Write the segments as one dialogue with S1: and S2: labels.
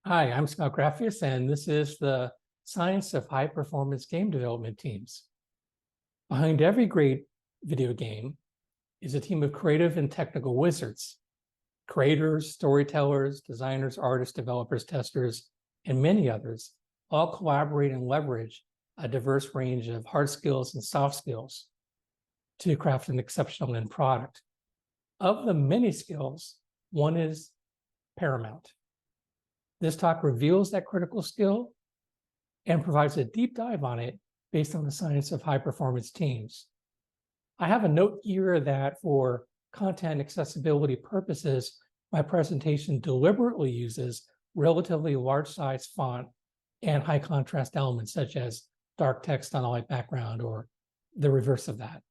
S1: Hi, I'm Scott Graffius, and this is the science of high-performance game development teams. Behind every great video game is a team of creative and technical wizards, creators, storytellers, designers, artists, developers, testers, and many others, all collaborate and leverage a diverse range of hard skills and soft skills to craft an exceptional end product. Of the many skills, one is paramount. This talk reveals that critical skill and provides a deep dive on it based on the science of high-performance teams. I have a note here that for content accessibility purposes, my presentation deliberately uses relatively large size font and high contrast elements such as dark text on a light background or the reverse of that.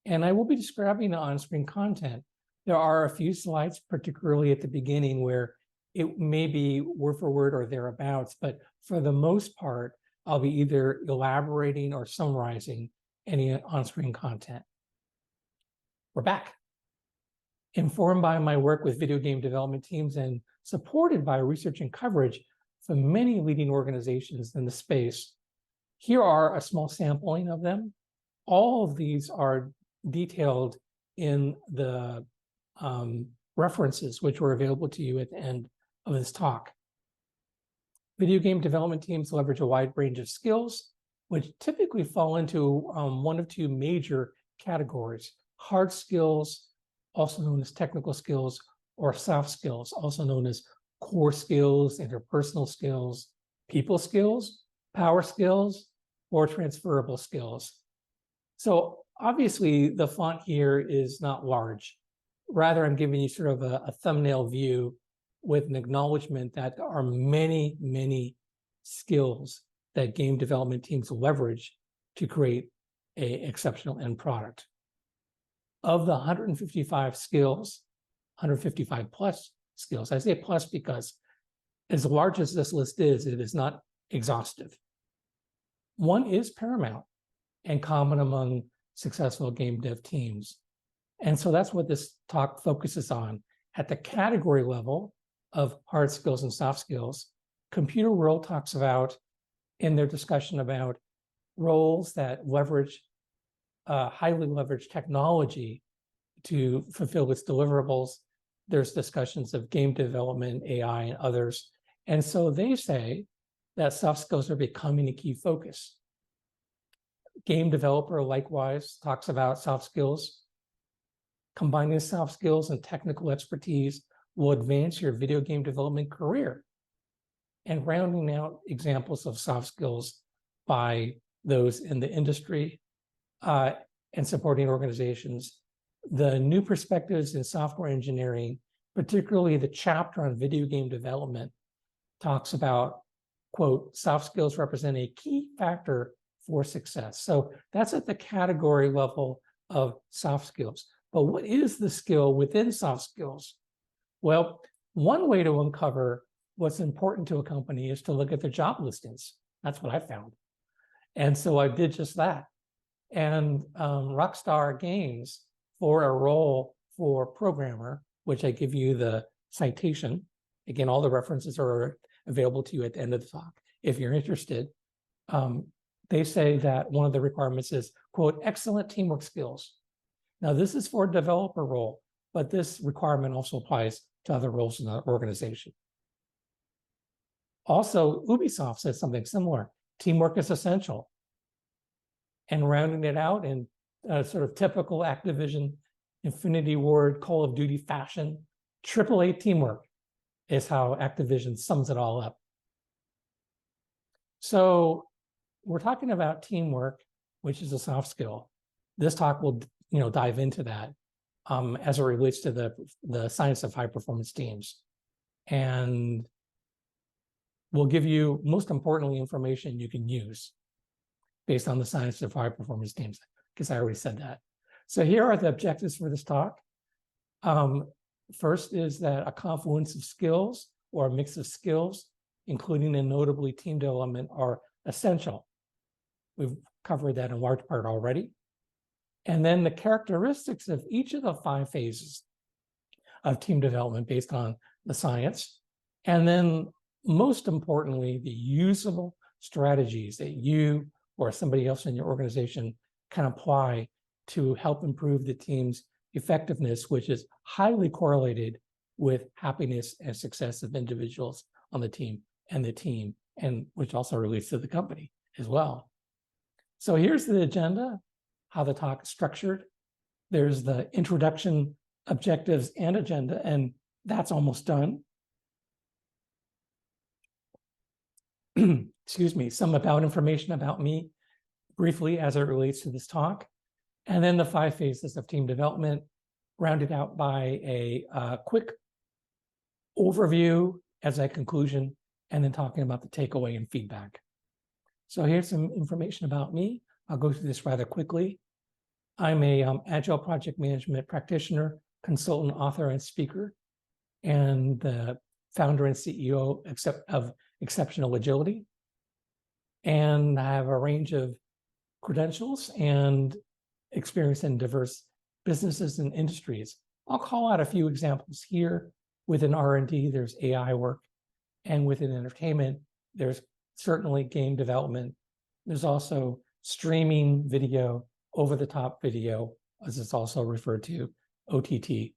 S1: And I will be describing the on-screen content. There are a few slides, particularly at the beginning, where it may be word for word or thereabouts, but for the most part, I'll be either elaborating or summarizing any on-screen content. We're back. Informed by my work with video game development teams and supported by research and coverage from many leading organizations in the space, here are a small sampling of them. All of these are detailed in the references, which were available to you at the end of this talk. Video game development teams leverage a wide range of skills, which typically fall into one of two major categories: hard skills, also known as technical skills, or soft skills, also known as core skills, interpersonal skills, people skills, power skills, or transferable skills. So obviously the font here is not large. Rather, I'm giving you sort of a thumbnail view with an acknowledgement that there are many, many skills that game development teams leverage to create an exceptional end product. Of the 155 skills, 155 plus skills, I say plus because as large as this list is, it is not exhaustive. One is paramount and common among successful game dev teams. And so that's what this talk focuses on. At the category level of hard skills and soft skills, Computer World talks about, in their discussion about roles that leverage, highly leveraged technology to fulfill its deliverables. There's discussions of game development, AI, and others. And so they say that soft skills are becoming a key focus. Game developer likewise talks about soft skills. Combining soft skills and technical expertise will advance your video game development career. And rounding out examples of soft skills by those in the industry and supporting organizations, the new perspectives in software engineering, particularly the chapter on video game development, talks about, quote, soft skills represent a key factor for success. So that's at the category level of soft skills. But what is the skill within soft skills? Well, one way to uncover what's important to a company is to look at their job listings. That's what I found. And so I did just that. And Rockstar Games, for a role for programmer, which I give you the citation. Again, all the references are available to you at the end of the talk if you're interested. They say that one of the requirements is, quote, excellent teamwork skills. Now, this is for a developer role, but this requirement also applies to other roles in the organization. Also, Ubisoft says something similar. Teamwork is essential. And rounding it out in sort of typical Activision, Infinity Ward, Call of Duty fashion, AAA teamwork is how Activision sums it all up. So we're talking about teamwork, which is a soft skill. This talk will dive into that as it relates to the science of high performance teams. And we'll give you, most importantly, information you can use based on the science of high performance teams, because I already said that. So here are the objectives for this talk. First is that a confluence of skills or a mix of skills, including and notably team development, are essential. We've covered that in large part already. And then the characteristics of each of the 5 phases of team development based on the science. And then most importantly, the usable strategies that you or somebody else in your organization can apply to help improve the team's effectiveness, which is highly correlated with happiness and success of individuals on the team, and which also relates to the company as well. So here's the agenda, how the talk is structured. There's the introduction, objectives, and agenda, and that's almost done. Excuse me, some information about me briefly as it relates to this talk. And then the 5 phases of team development, rounded out by a quick overview as a conclusion, and then talking about the takeaway and feedback. So here's some information about me. I'll go through this rather quickly. I'm a Agile project management practitioner, consultant, author, and speaker, and the founder and CEO of Exceptional Agility. And I have a range of credentials and experience in diverse businesses and industries. I'll call out a few examples here. Within R&D, there's AI work, and within entertainment, there's certainly game development. There's also streaming video, over-the-top video, as it's also referred to, OTT,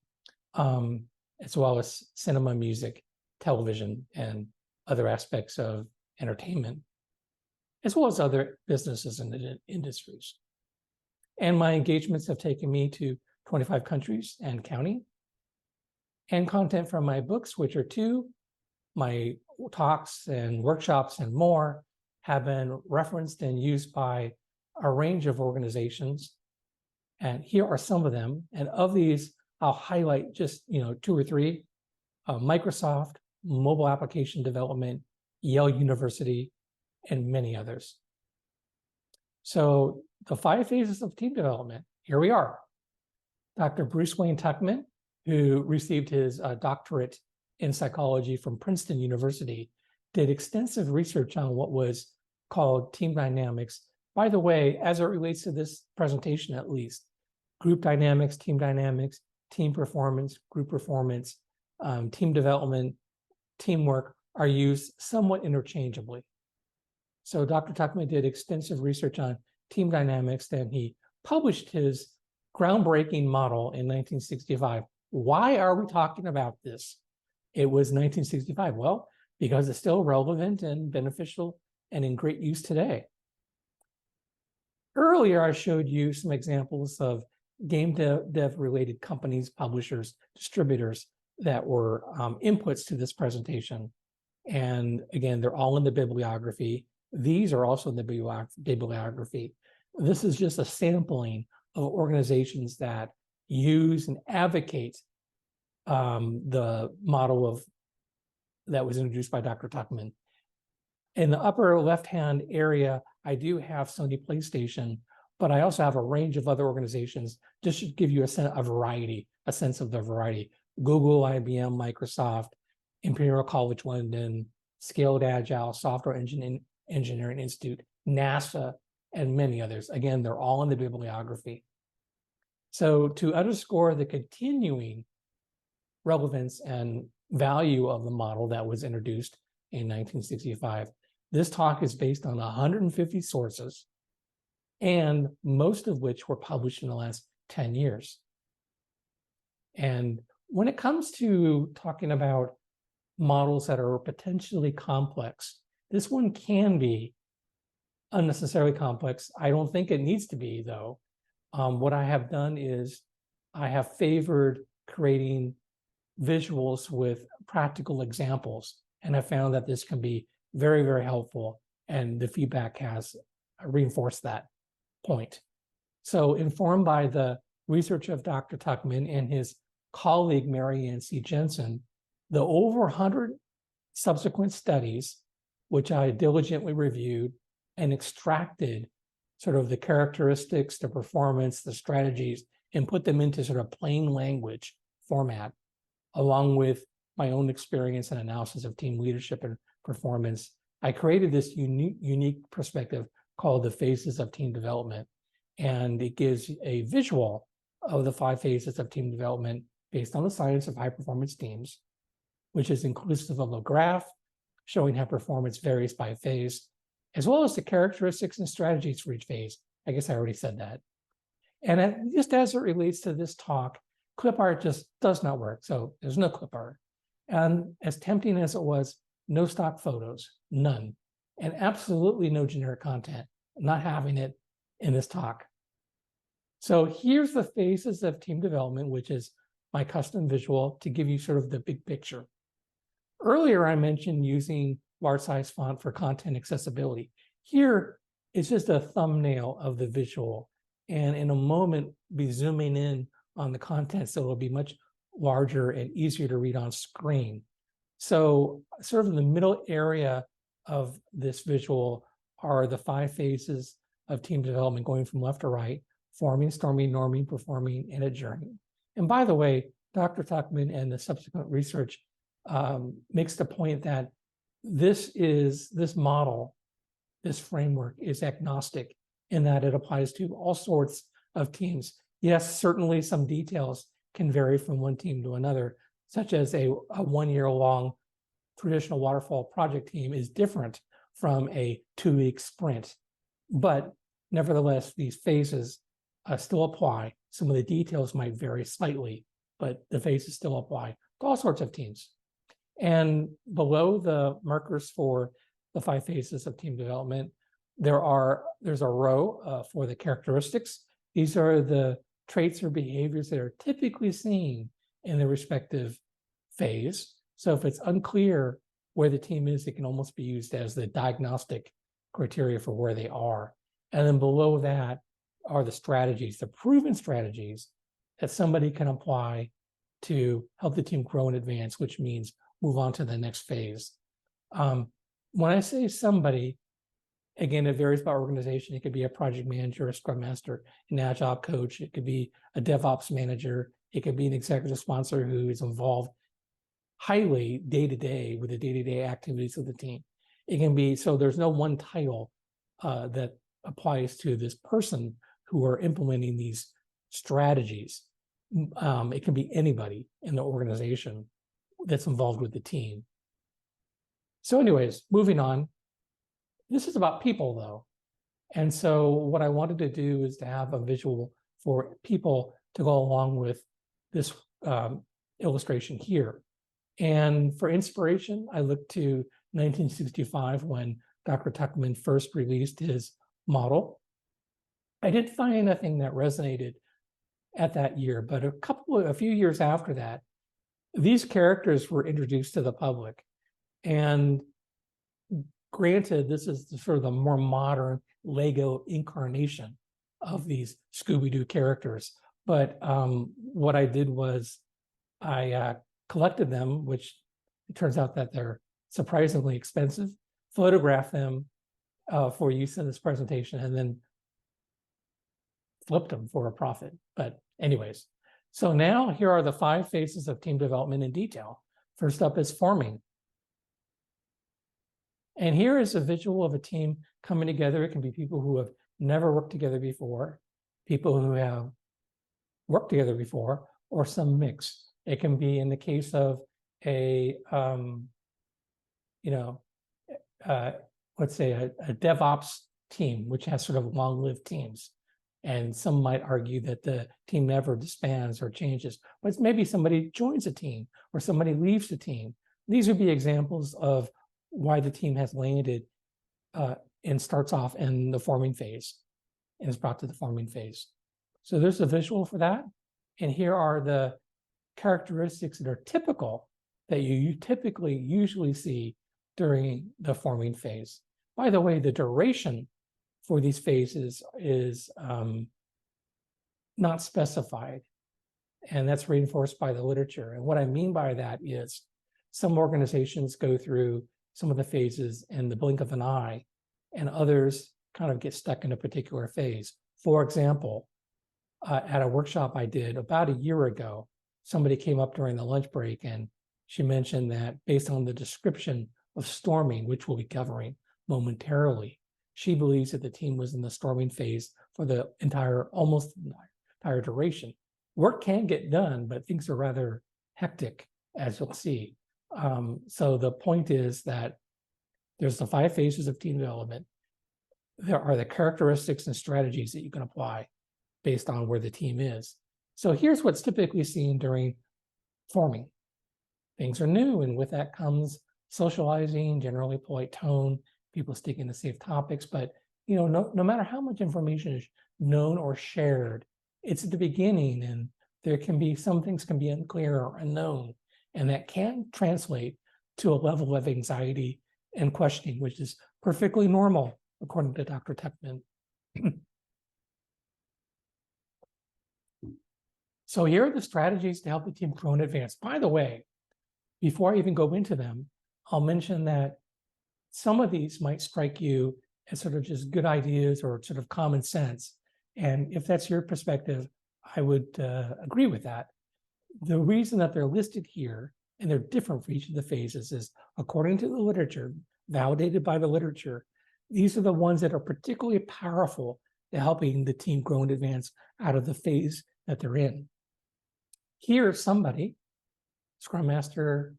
S1: as well as cinema, music, television, and other aspects of entertainment, as well as other businesses and industries. And my engagements have taken me to 25 countries and counting. And content from my books, which are 2, my talks and workshops and more, have been referenced and used by a range of organizations. And here are some of them. And of these, I'll highlight just 2 or 3. Microsoft, mobile application development, Yale University, and many others. So the 5 phases of team development, here we are. Dr. Bruce Wayne Tuckman, who received his doctorate in psychology from Princeton University, did extensive research on what was called team dynamics. By the way, as it relates to this presentation at least, group dynamics, team performance, group performance, team development, teamwork are used somewhat interchangeably. So Dr. Tuckman did extensive research on team dynamics, then he published his groundbreaking model in 1965. Why are we talking about this? It was 1965. Well, because it's still relevant and beneficial and in great use today. Earlier, I showed you some examples of game dev related companies, publishers, distributors that were inputs to this presentation. And again, they're all in the bibliography. These are also in the bibliography. This is just a sampling of organizations that use and advocate the model that was introduced by Dr. Tuckman. In the upper left-hand area, I do have Sony PlayStation, but I also have a range of other organizations, just to give you a sense of the variety. Google, IBM, Microsoft, Imperial College London, Scaled Agile, Software Engineering Institute, NASA, and many others. Again, they're all in the bibliography. So to underscore the continuing relevance and value of the model that was introduced in 1965, this talk is based on 150 sources, and most of which were published in the last 10 years. And when it comes to talking about models that are potentially complex, this one can be unnecessarily complex. I don't think it needs to be, though. What I have done is I have favored creating visuals with practical examples, and I found that this can be very, very helpful, and the feedback has reinforced that point. So informed by the research of Dr. Tuckman and his colleague, Mary Ann C. Jensen, the over 100 subsequent studies, which I diligently reviewed and extracted sort of the characteristics, the performance, the strategies, and put them into sort of plain language format, along with my own experience and analysis of team leadership and performance, I created this unique perspective called the phases of team development. And it gives a visual of the 5 phases of team development based on the science of high performance teams, which is inclusive of a graph, showing how performance varies by phase, as well as the characteristics and strategies for each phase. I guess I already said that. And just as it relates to this talk, clip art just does not work. So there's no clip art. And as tempting as it was, no stock photos, none. And absolutely no generic content, not having it in this talk. So here's the phases of team development, which is my custom visual to give you sort of the big picture. Earlier, I mentioned using large size font for content accessibility. Here, it's just a thumbnail of the visual. And in a moment, be zooming in on the content, so it'll be much larger and easier to read on screen. So sort of in the middle area of this visual are the 5 phases of team development going from left to right: forming, storming, norming, performing, and adjourning. And by the way, Dr. Tuckman and the subsequent research makes the point that this model, this framework is agnostic in that it applies to all sorts of teams. Yes, certainly some details can vary from one team to another, such as a 1-year-long traditional waterfall project team is different from a 2-week sprint. But nevertheless, these phases still apply. Some of the details might vary slightly, but the phases still apply to all sorts of teams. And below the markers for the 5 phases of team development, there's a row for the characteristics. These are the traits or behaviors that are typically seen in the respective phase. So if it's unclear where the team is, it can almost be used as the diagnostic criteria for where they are. And then below that are the strategies, the proven strategies that somebody can apply to help the team grow and advance, which means move on to the next phase. When I say somebody, again, it varies by organization. It could be a project manager, a scrum master, an agile coach. It could be a DevOps manager. It could be an executive sponsor who is involved highly day-to-day with the day-to-day activities of the team. It can be, so there's no one title that applies to this person who are implementing these strategies. It can be anybody in the organization that's involved with the team. So anyways, moving on. This is about people though. And so what I wanted to do is to have a visual for people to go along with this illustration here. And for inspiration, I looked to 1965 when Dr. Tuckman first released his model. I didn't find anything that resonated at that year, but a few years after that, these characters were introduced to the public. And granted, this is sort of the more modern Lego incarnation of these Scooby-Doo characters. But what I did was I collected them, which it turns out that they're surprisingly expensive, photographed them for use in this presentation, and then flipped them for a profit. But anyways, so now here are the 5 phases of team development in detail. First up is forming. And here is a visual of a team coming together. It can be people who have never worked together before, people who have worked together before, or some mix. It can be in the case of a, let's say a DevOps team, which has sort of long-lived teams. And some might argue that the team never disbands or changes, but it's maybe somebody joins a team or somebody leaves the team. These would be examples of why the team has landed and starts off in the forming phase and is brought to the forming phase. So there's a visual for that. And here are the characteristics that are typical that you typically usually see during the forming phase. By the way, the duration for these phases is not specified, and that's reinforced by the literature. And what I mean by that is some organizations go through some of the phases in the blink of an eye, and others kind of get stuck in a particular phase. For example, at a workshop I did about a year ago, somebody came up during the lunch break and she mentioned that based on the description of storming, which we'll be covering momentarily, she believes that the team was in the storming phase for the almost entire duration. Work can get done, but things are rather hectic, as you'll see. So the point is that There's the 5 phases of team development. There are the characteristics and strategies that you can apply based on where the team is. So here's what's typically seen during forming. Things are new, and with that comes socializing, generally polite tone, people sticking to safe topics. But no matter how much information is known or shared, it's at the beginning, and there can be some things can be unclear or unknown, and that can translate to a level of anxiety and questioning, which is perfectly normal, according to Dr. Tuckman. So here are the strategies to help the team grow and advance. By the way, before I even go into them, I'll mention that some of these might strike you as sort of just good ideas or sort of common sense. And if that's your perspective, I would agree with that. The reason that they're listed here, and they're different for each of the phases, is according to the literature, validated by the literature, these are the ones that are particularly powerful to helping the team grow and advance out of the phase that they're in. Here, somebody, Scrum Master,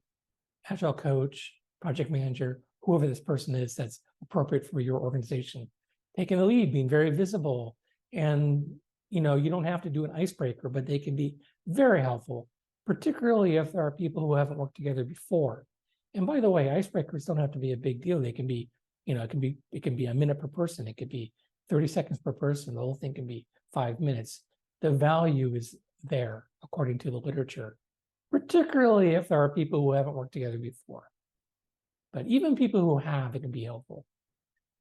S1: Agile Coach, Project Manager, whoever this person is that's appropriate for your organization, taking the lead, being very visible. And you don't have to do an icebreaker, but they can be very helpful, particularly if there are people who haven't worked together before. And by the way, icebreakers don't have to be a big deal. They can be, it can be a minute per person. It could be 30 seconds per person. The whole thing can be 5 minutes. The value is there, according to the literature, particularly if there are people who haven't worked together before. But even people who have, it can be helpful.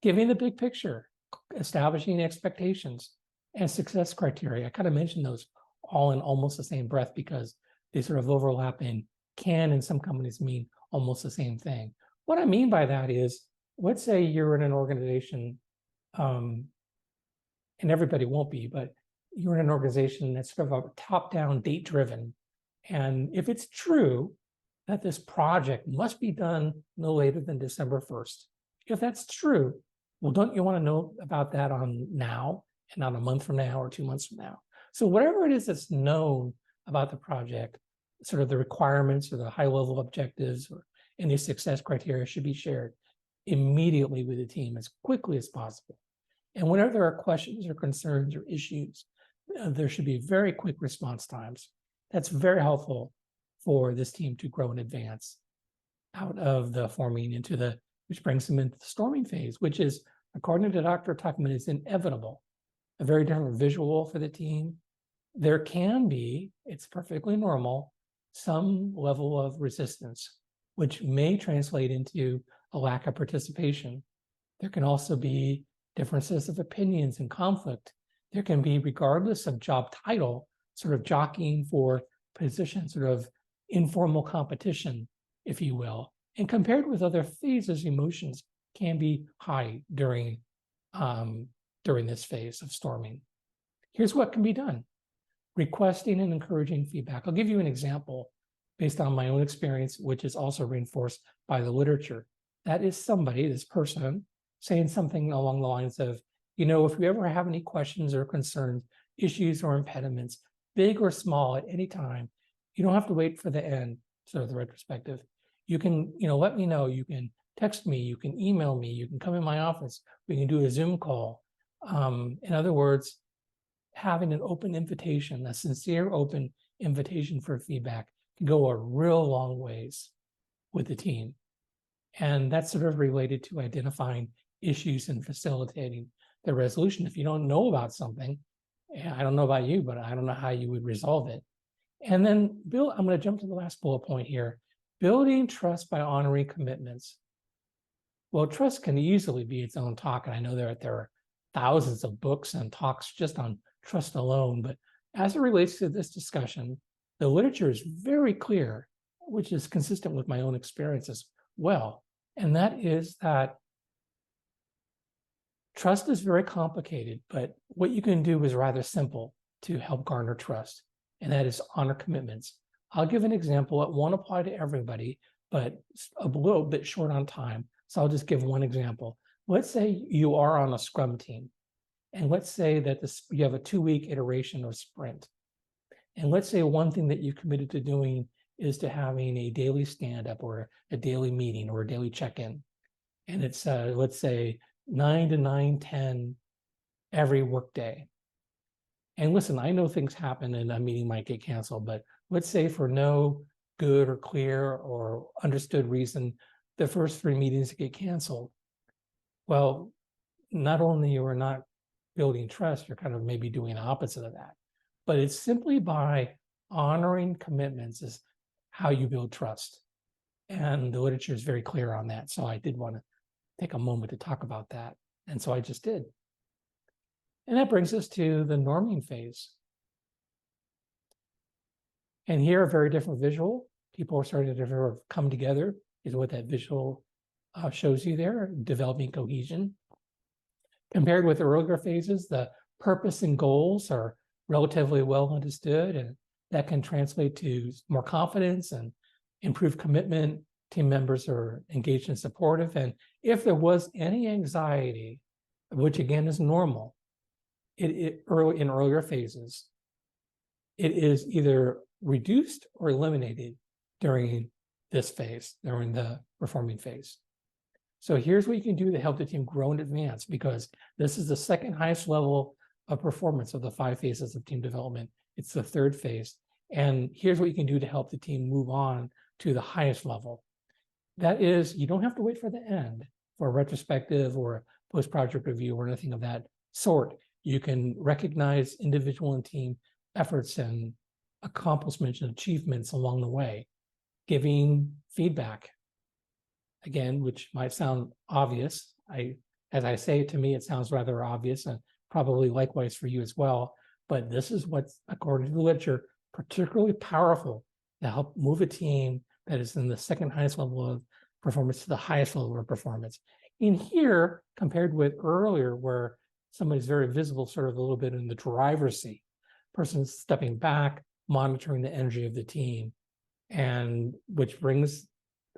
S1: Giving the big picture, establishing expectations, and success criteria. I kind of mentioned those all in almost the same breath because they sort of overlap and can, in some companies, mean almost the same thing. What I mean by that is, let's say you're in an organization, and everybody won't be, but you're in an organization that's sort of a top-down, date-driven. And if it's true that this project must be done no later than December 1st, if that's true, well, don't you want to know about that on now and not a month from now or 2 months from now? So whatever it is that's known about the project, sort of the requirements or the high-level objectives or any success criteria should be shared immediately with the team as quickly as possible. And whenever there are questions or concerns or issues, there should be very quick response times. That's very helpful for this team to grow and advance out of the forming into the, which brings them into the storming phase, which is, according to Dr. Tuckman, is inevitable. A very different visual for the team. There can be, it's perfectly normal, some level of resistance, which may translate into a lack of participation. There can also be differences of opinions and conflict. There can be, regardless of job title, sort of jockeying for position, sort of informal competition, if you will. And compared with other phases, emotions can be high during this phase of storming. Here's what can be done. Requesting and encouraging feedback. I'll give you an example based on my own experience, which is also reinforced by the literature. That is somebody, this person, saying something along the lines of, if you ever have any questions or concerns, issues or impediments, big or small at any time, you don't have to wait for the end, sort of the retrospective. You can, let me know. You can text me, you can email me, you can come in my office, we can do a Zoom call. In other words, having an open invitation, a sincere open invitation for feedback can go a real long ways with the team. And that's sort of related to identifying issues and facilitating the resolution. If you don't know about something, I don't know about you, but I don't know how you would resolve it. And then I'm going to jump to the last bullet point here. Building trust by honoring commitments. Well, trust can easily be its own talk. And I know there are thousands of books and talks just on trust alone. But as it relates to this discussion, the literature is very clear, which is consistent with my own experience as well. And that is that trust is very complicated, but what you can do is rather simple to help garner trust, and that is honor commitments. I'll give an example. It won't apply to everybody, but a little bit short on time. So I'll just give one example. Let's say you are on a Scrum team, and let's say that you have a 2-week iteration or sprint. And let's say one thing that you've committed to doing is to having a daily stand-up or a daily meeting or a daily check-in. and it's let's say 9 to 9:10 every workday. And listen, I know things happen and a meeting might get canceled, but let's say for no good or clear or understood reason, the first 3 meetings get canceled. Well, not only you are not building trust, you're kind of maybe doing the opposite of that. But it's simply by honoring commitments is how you build trust. And the literature is very clear on that. So I did want to take a moment to talk about that. And so I just did. And that brings us to the norming phase. And here, a very different visual. People are starting to come together, is what that visual shows you there, developing cohesion. Compared with earlier phases, the purpose and goals are relatively well understood, and that can translate to more confidence and improved commitment. Team members are engaged and supportive. And if there was any anxiety, which again is normal, in earlier phases, it is either reduced or eliminated during this phase, during the performing phase. So here's what you can do to help the team grow and advance, because this is the second highest level of performance of the 5 phases of team development. It's the 3rd phase. And here's what you can do to help the team move on to the highest level. That is, you don't have to wait for the end for a retrospective or a post-project review or anything of that sort. You can recognize individual and team efforts and accomplishments and achievements along the way, giving feedback. Again, which might sound obvious. As I say it, to me, it sounds rather obvious, and probably likewise for you as well. But this is what's, according to the literature, particularly powerful to help move a team that is in the second highest level of performance to the highest level of performance. In here, compared with earlier, where somebody's very visible, sort of a little bit in the driver's seat, person's stepping back, monitoring the energy of the team, and which brings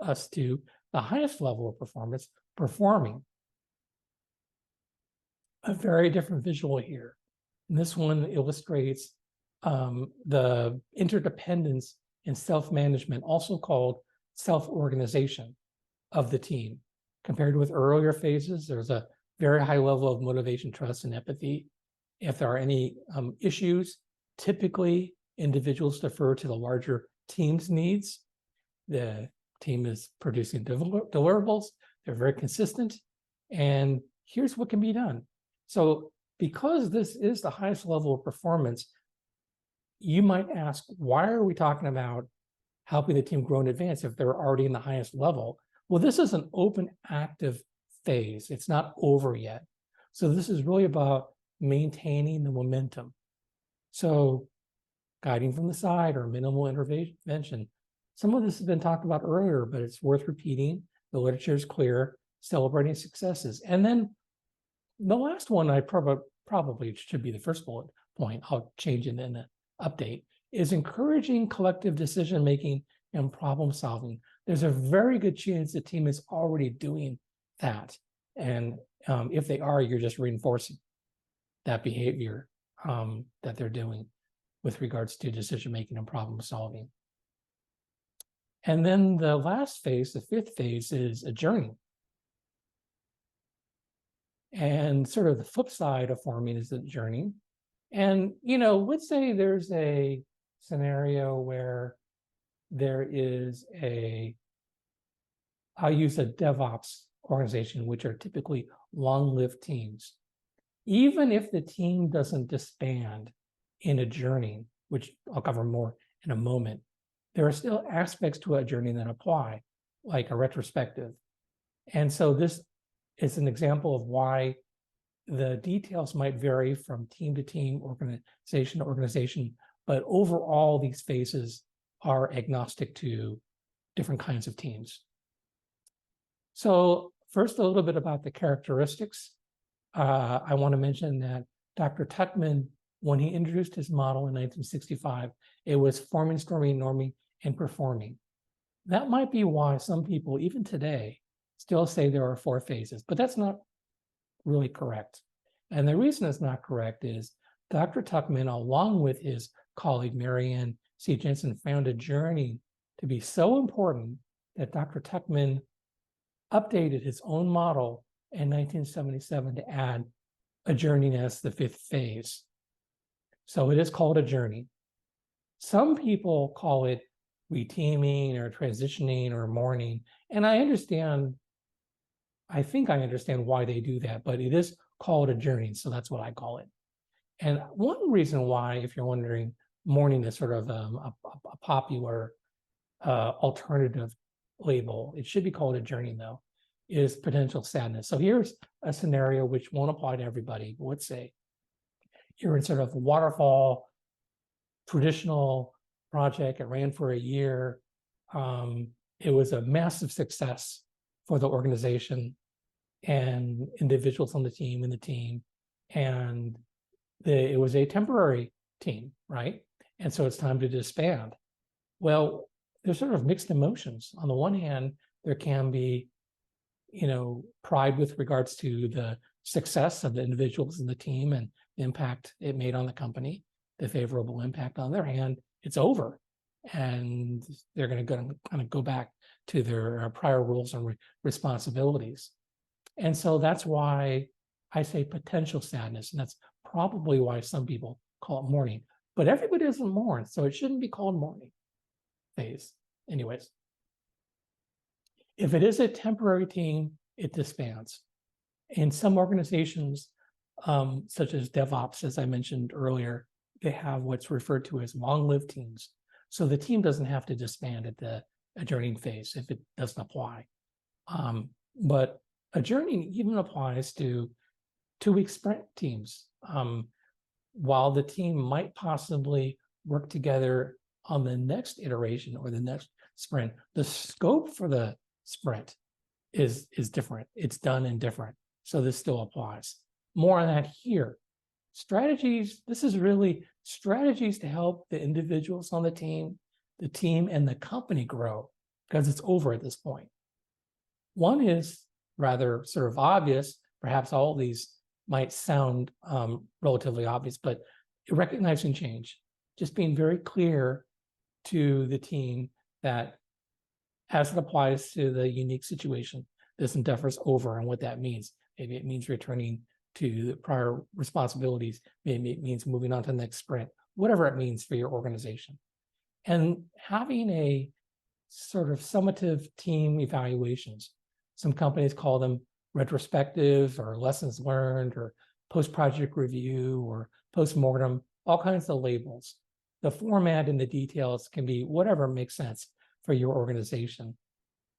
S1: us to the highest level of performance, performing. A very different visual here. And this one illustrates the interdependence in self-management, also called self-organization of the team. Compared with earlier phases, there's a very high level of motivation, trust, and empathy. If there are any issues, typically individuals defer to the larger team's needs. The team is producing deliverables. They're very consistent. And here's what can be done. So because this is the highest level of performance, you might ask, why are we talking about helping the team grow and advance if they're already in the highest level? Well, this is an open active phase. It's not over yet. So this is really about maintaining the momentum. So guiding from the side or minimal intervention. Some of this has been talked about earlier, but it's worth repeating. The literature is clear, celebrating successes. And then the last one, I probably should be the first bullet point, I'll change it in the update, is encouraging collective decision-making and problem solving. There's a very good chance the team is already doing that. And if they are, you're just reinforcing that behavior that they're doing with regards to decision-making and problem solving. And then the last phase, the 5th phase, is adjourning. And sort of the flip side of forming is adjourning. And, let's say there's a scenario where there is I'll use a DevOps organization, which are typically long-lived teams. Even if the team doesn't disband in adjourning, which I'll cover more in a moment, there are still aspects to adjourning that apply, like a retrospective. And so this is an example of why the details might vary from team to team, organization to organization, but overall, these phases are agnostic to different kinds of teams. So first, a little bit about the characteristics. I want to mention that Dr. Tuckman, when he introduced his model in 1965, it was forming, storming, norming, and performing. That might be why some people, even today, still say there are 4 phases, but that's not really correct. And the reason it's not correct is Dr. Tuckman, along with his colleague Marianne C. Jensen, found adjourning to be so important that Dr. Tuckman updated his own model in 1977 to add a journey as the 5th phase. So it is called a journey. Some people call it reteaming or transitioning or mourning. And I think I understand why they do that, but it is called a journey. So that's what I call it. And one reason why, if you're wondering, mourning is sort of a popular alternative label, it should be called a journey though, is potential sadness. So here's a scenario which won't apply to everybody, but let's say you're in sort of a waterfall, traditional project. It ran for a year. It was a massive success for the organization and individuals on the team and it was a temporary team, right? And so it's time to disband. Well, there's sort of mixed emotions. On the one hand, there can be, pride with regards to the success of the individuals in the team and the impact it made on the company, the favorable impact. On the other hand, it's over, and they're going to kind of go back to their prior roles and responsibilities. And so that's why I say potential sadness, and that's probably why some people call it mourning. But everybody doesn't mourn, so it shouldn't be called mourning phase. Anyways, if it is a temporary team, it disbands. In some organizations, such as DevOps, as I mentioned earlier, they have what's referred to as long-lived teams. So the team doesn't have to disband at the adjourning phase if it doesn't apply. But adjourning even applies to 2-week sprint teams. While the team might possibly work together on the next iteration or the next sprint, the scope for the sprint is different. It's done and different. So this still applies. More on that here. Strategies, this is really strategies to help the individuals on the team and the company grow, because it's over at this point. One is rather sort of obvious. Perhaps all of these might sound relatively obvious, but recognizing change, just being very clear to the team that as it applies to the unique situation, this endeavor is over and what that means. Maybe it means returning to the prior responsibilities. Maybe it means moving on to the next sprint, whatever it means for your organization. And having a sort of summative team evaluations. Some companies call them retrospective or lessons learned or post-project review or post-mortem, all kinds of labels. The format and the details can be whatever makes sense for your organization.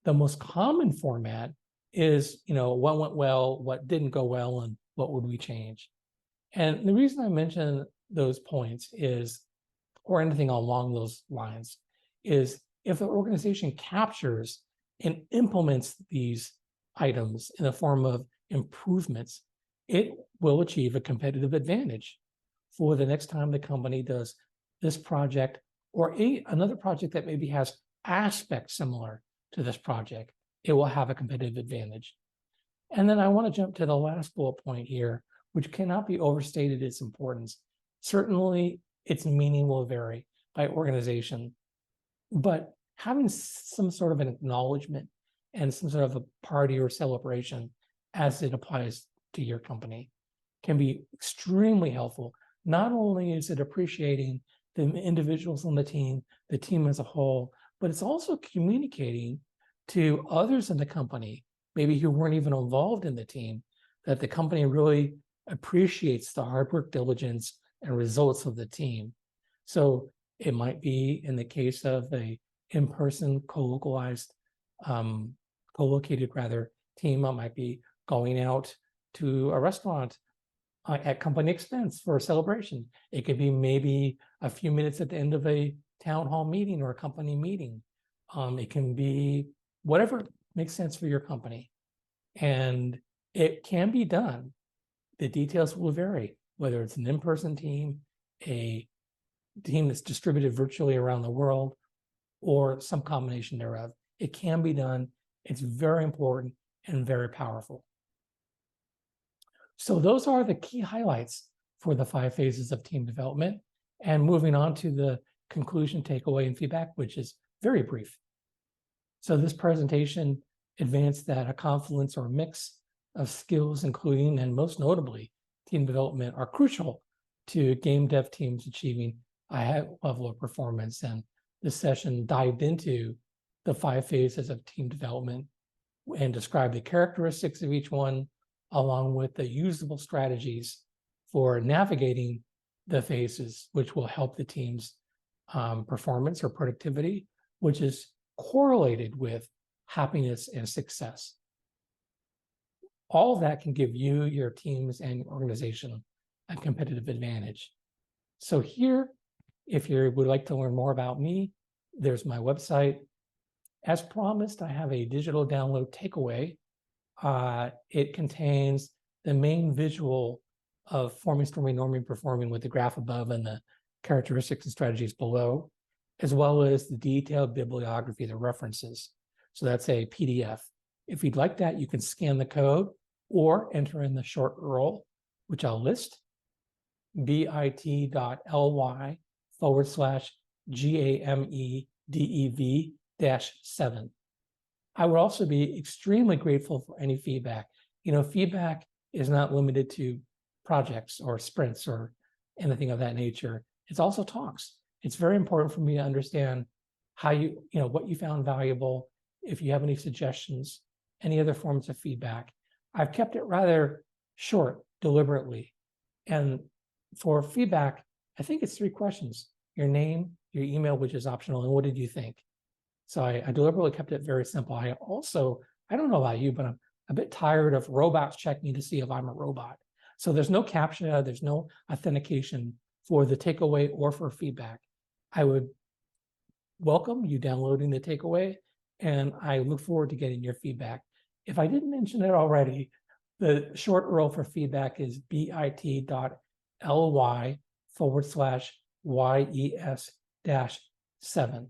S1: The most common format is, what went well, what didn't go well, and what would we change? And the reason I mention those points is, or anything along those lines, is if the organization captures and implements these items in the form of improvements, it will achieve a competitive advantage for the next time the company does this project or another project that maybe has aspects similar to this project. It will have a competitive advantage. And then I want to jump to the last bullet point here, which cannot be overstated its importance. Certainly, its meaning will vary by organization, but having some sort of an acknowledgement and some sort of a party or celebration as it applies to your company can be extremely helpful. Not only is it appreciating the individuals on the team as a whole, but it's also communicating to others in the company, maybe who weren't even involved in the team, that the company really appreciates the hard work, diligence, and results of the team. So it might be in the case of a in-person co-located team, I might be going out to a restaurant at company expense for a celebration. It could be maybe a few minutes at the end of a town hall meeting or a company meeting. It can be whatever makes sense for your company. And it can be done. The details will vary, whether it's an in-person team, a team that's distributed virtually around the world, or some combination thereof. It can be done. It's very important and very powerful. So those are the key highlights for the 5 phases of team development. And moving on to the conclusion, takeaway, and feedback, which is very brief. So this presentation advanced that a confluence or mix of skills, including and most notably team development, are crucial to game dev teams achieving a high level of performance. And this session dived into the 5 phases of team development and described the characteristics of each one, along with the usable strategies for navigating the phases, which will help the team's performance or productivity, which is correlated with happiness and success. All of that can give you, your teams, and your organization a competitive advantage. So here, if you would like to learn more about me, there's my website. As promised, I have a digital download takeaway. It contains the main visual of forming, storming, norming, performing with the graph above and the characteristics and strategies below, as well as the detailed bibliography, the references. So that's a PDF. If you'd like that, you can scan the code or enter in the short URL, which I'll list, bit.ly/GAMEDEV-7. I would also be extremely grateful for any feedback. Feedback is not limited to projects or sprints or anything of that nature. It's also talks. It's very important for me to understand how what you found valuable, if you have any suggestions, any other forms of feedback. I've kept it rather short deliberately. And for feedback, I think it's 3 questions: your name, your email, which is optional, and what did you think? So I deliberately kept it very simple. I don't know about you, but I'm a bit tired of robots checking to see if I'm a robot. So there's no CAPTCHA, there's no authentication for the takeaway or for feedback. I would welcome you downloading the takeaway, and I look forward to getting your feedback. If I didn't mention it already, the short URL for feedback is bit.ly/YES-7.